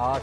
8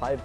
5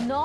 9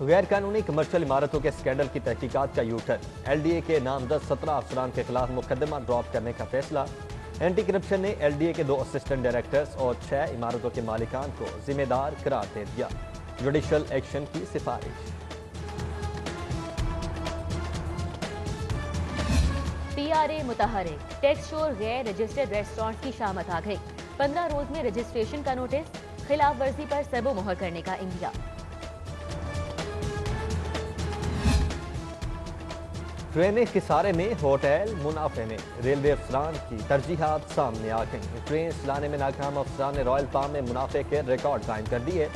غیر قانونی کمرشل عمارتوں کے اسکینڈل کی تحقیقات کا you turn, L D A کے نامزد 17 افسران کے خلاف مقدمہ ڈراپ کرنے کا فیصلہ۔ اینٹی کرپشن نے ایل ڈی اے کے 2 اسسٹنٹ ڈائریکٹرز اور 6 عمارتوں کے مالکان کو ذمہ دار قرار دے دیا۔ جوڈیشل ایکشن کی سفارش۔ پی آر اے متحرک، ٹیکس چور غیر رجسٹرڈ ریسٹورانٹ کی شامت آ گئی۔ 15 روز میں رجسٹریشن کا نوٹس، خلاف ورزی پر سربو مہر کرنے کا اندیا۔ ٹرینیں خسارے میں، ہوٹل منافع میں، ریلوے افسران کی ترجیحات سامنے آ گئیں۔ ٹرین چلانے میں ناکام افسران نے رائل پام میں منافع کے ریکارڈ قائم کر دیے۔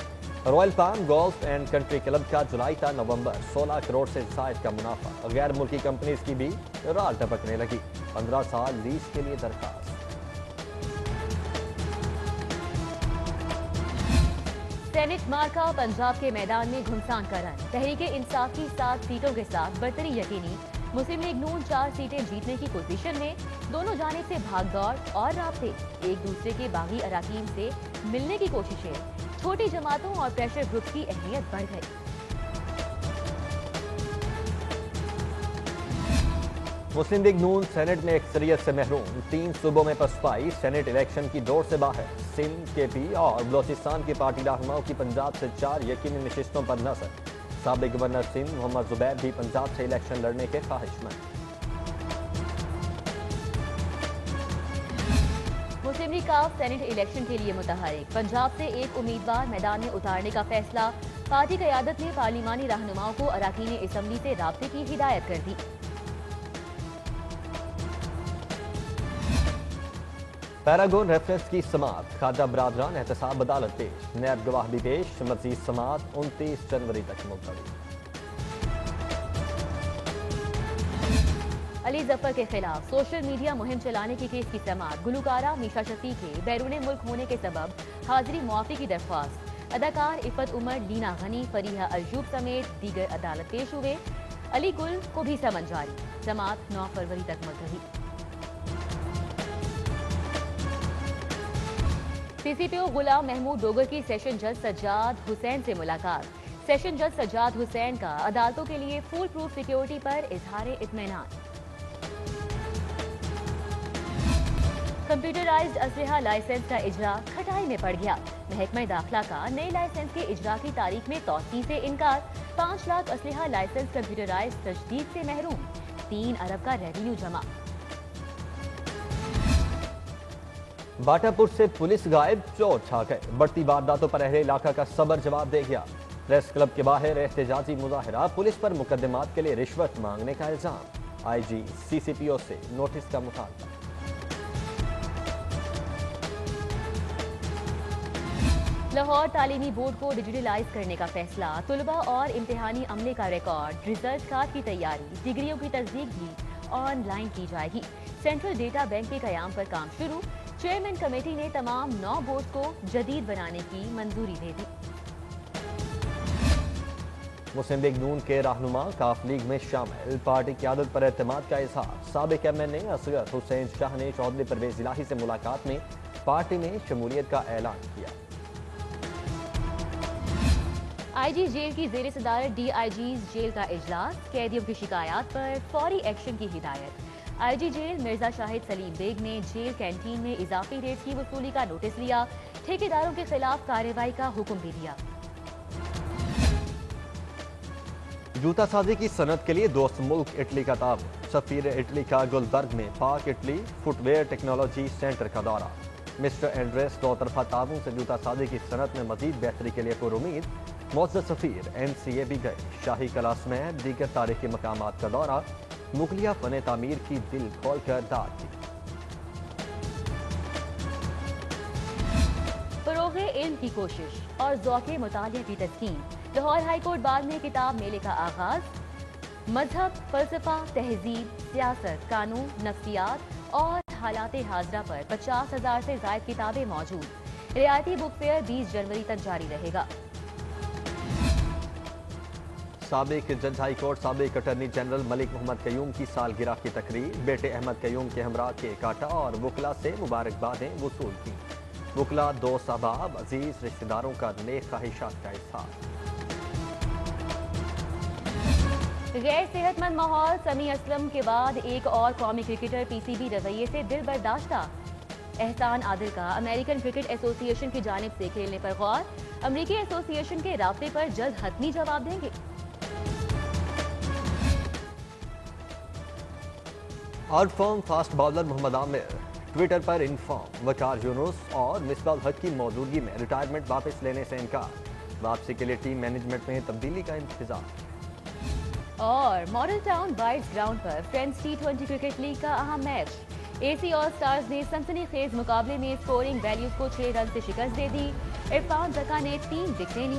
Royal palm golf and country club کا جولائی تا نومبر 16 کروڑ سے زائد کا منافع۔ غیر ملکی کمپنیز کی بھی رال ٹپکنے لگی۔ 15 سال لیز کے لیے درخواست۔ سینٹ مارکا پنجاب کے میدان میں گھمسان کا رن، تحریک انصاف کی 7 سیٹوں کے ساتھ برتری یقینی۔ مسلم لیگ نون 4 سیٹیں جیتنے کی پوزیشن میں، دونوں جانب سے بھاگ دوڑ اور رابطے، ایک دوسرے کے باغی اراکین سے ملنے کی کوششیں، چھوٹی جماعتوں اور پریشر گروپ کی اہمیت بڑھ گئی۔ مسلم لیگ نون سینٹ میں اکثریت سے محروم، 3 صوبوں میں پسپائی، سینٹ الیکشن کی دوڑ سے باہر۔ سندھ، کے پی اور بلوچستان کی پارٹی رہنماؤں کی پنجاب سے 4 یقینی نشستوں پر نظر۔ سابق گورنر سندھ محمد زبیر بھی پنجاب سے الیکشن لڑنے کے خواہش مند۔ مسلم لیگ کاف سینٹ الیکشن کے لیے متحرک، پنجاب سے ایک امیدوار میدان میں اتارنے کا فیصلہ۔ پارٹی قیادت نے پارلیمانی رہنماؤں کو اراکین اسمبلی سے رابطے کی ہدایت کر دی۔ پیراگون ریفرنس کی سماعت، خواجہ برادران احتساب عدالت پیش، نیب گواہ بھی پیش، مزید سماعت 29 جنوری تک ملتوی۔ علی ظفر کے خلاف سوشل میڈیا مہم چلانے کی کیس کی سماعت، گلوکارہ میشا شفیع کے بیرون ملک ہونے کے سبب حاضری معافی کی درخواست۔ اداکار عفت عمر، لینا غنی، فریحہ ایوب سمیت دیگر عدالت پیش ہوئے۔ علی گل کو بھی سمن جاری، سماعت 9 فروری تک ملتوی۔ سی سی پی او غلام محمود ڈوگر کی سیشن جج سجاد حسین سے ملاقات۔ سیشن جج سجاد حسین کا عدالتوں کے لیے فول پروف سیکیورٹی پر اظہار اطمینان۔ کمپیوٹرائزڈ اسلحہ لائسنس کا اجرا کھٹائی میں پڑ گیا۔ محکمہ داخلہ کا نئے لائسنس کے اجرا کی تاریخ میں توسیع سے انکار۔ 5 لاکھ اسلحہ لائسنس کمپیوٹرائزڈ تجدید سے محروم، 3 ارب کا ریونیو جمع۔ باٹا پور سے پولیس غائب، چور چھا گئے، بڑھتی وارداتوں پر اہل علاقہ کا صبر جواب دے گیا۔ پریس کلب کے باہر احتجاجی مظاہرہ، پولیس پر مقدمات کے لیے رشوت مانگنے کا الزام، آئی جی سی سی پی او سے نوٹس کا مطالبہ۔ لاہور تعلیمی بورڈ کو ڈیجیٹلائز کرنے کا فیصلہ، طلباء اور امتحانی عملے کا ریکارڈ، ریزلٹ کارڈ کی تیاری، ڈگریوں کی تصدیق بھی آن لائن کی جائے گی۔ سینٹرل ڈیٹا بینک کے قیام پر کام شروع، چیئرمین کمیٹی نے تمام 9 بورڈ کو جدید بنانے کی منظوری دے دی۔ مسلم لیگ نون کے رہنما کاف لیگ میں شامل، پارٹی قیادت پر اعتماد کا اظہار۔ سابق ایم این اے اصغر حسین شاہ نے چودھری پرویز الہی سے ملاقات میں پارٹی میں شمولیت کا اعلان کیا۔ آئی جی جیل کی زیر صدارت ڈی آئی جیز جیل کا اجلاس، قیدیوں کی شکایات پر فوری ایکشن کی ہدایت۔ آئی جی جیل مرزا شاہد سلیم بیگ نے جیل کینٹین میں اضافی ریٹ کی وصولی کا نوٹس لیا، ٹھیکیداروں کے خلاف کارروائی کا حکم بھی دیا۔ جوتا سازی کی صنعت کے لیے دوست ملک اٹلی کا تعاون، سفیر اٹلی کا گلبرگ میں Pak Italy footwear technology center کا دورہ۔ مسٹر اینڈریس 2 طرفہ تعاون سے جوتا سازی کی صنعت میں مزید بہتری کے لیے پر امید۔ معزز سفیر این سی اے بھی گئے، شاہی کلاس میں دیگر تاریخی مقامات کا دورہ، مغلیہ فن تعمیر کی دل کھول کر داد دی۔ فروغ علم کی کوشش اور ذوق مطالعہ کی تسکین، لاہور ہائی کورٹ بار میں کتاب میلے کا آغاز۔ مذہب، فلسفہ، تہذیب، سیاست، قانون، نفسیات اور حالات حاضرہ پر 50,000 سے زائد کتابیں موجود۔ رعایتی بک فیئر 20 جنوری تک جاری رہے گا۔ سابق جج ہائی کورٹ، سابق اٹارنی جنرل ملک محمد قیوم کی سالگرہ کی تقریب، بیٹے احمد قیوم کے ہمراہ کیک کاٹا اور وکلاء سے مبارکبادیں وصول کی۔ وکلاء، دوست، احباب، عزیز رشتہ داروں کا نیک خواہشات کا اظہار۔ غیر صحت مند ماحول، سمیع اسلم کے بعد ایک اور قومی کرکٹر پی سی بی رویے سے دل برداشتہ۔ احسان عادل کا امریکن کرکٹ ایسوسی ایشن کی جانب سے کھیلنے پر غور، امریکی ایسوسی ایشن کے رابطے پر جلد حتمی جواب دیں گے۔ اور فارم فاسٹ بالر محمد عامر ٹویٹر پر انفارم، وقار یونس اور مصباح الحق کی موجودگی میں ریٹائرمنٹ واپس لینے سے انکار، واپسی کے لیے ٹیم مینجمنٹ میں تبدیلی کا انتظار۔ اور ماڈل ٹاؤن بائٹس گراؤنڈ پر فرینڈز ٹی20 کرکٹ لیگ کا اہم میچ، اے سی آل سٹارز نے سنسنی خیز مقابلے میں اسکورنگ ویلیوز کو 6 رن سے شکست دے دی، عرفان زکا نے 3 وکٹیں لی۔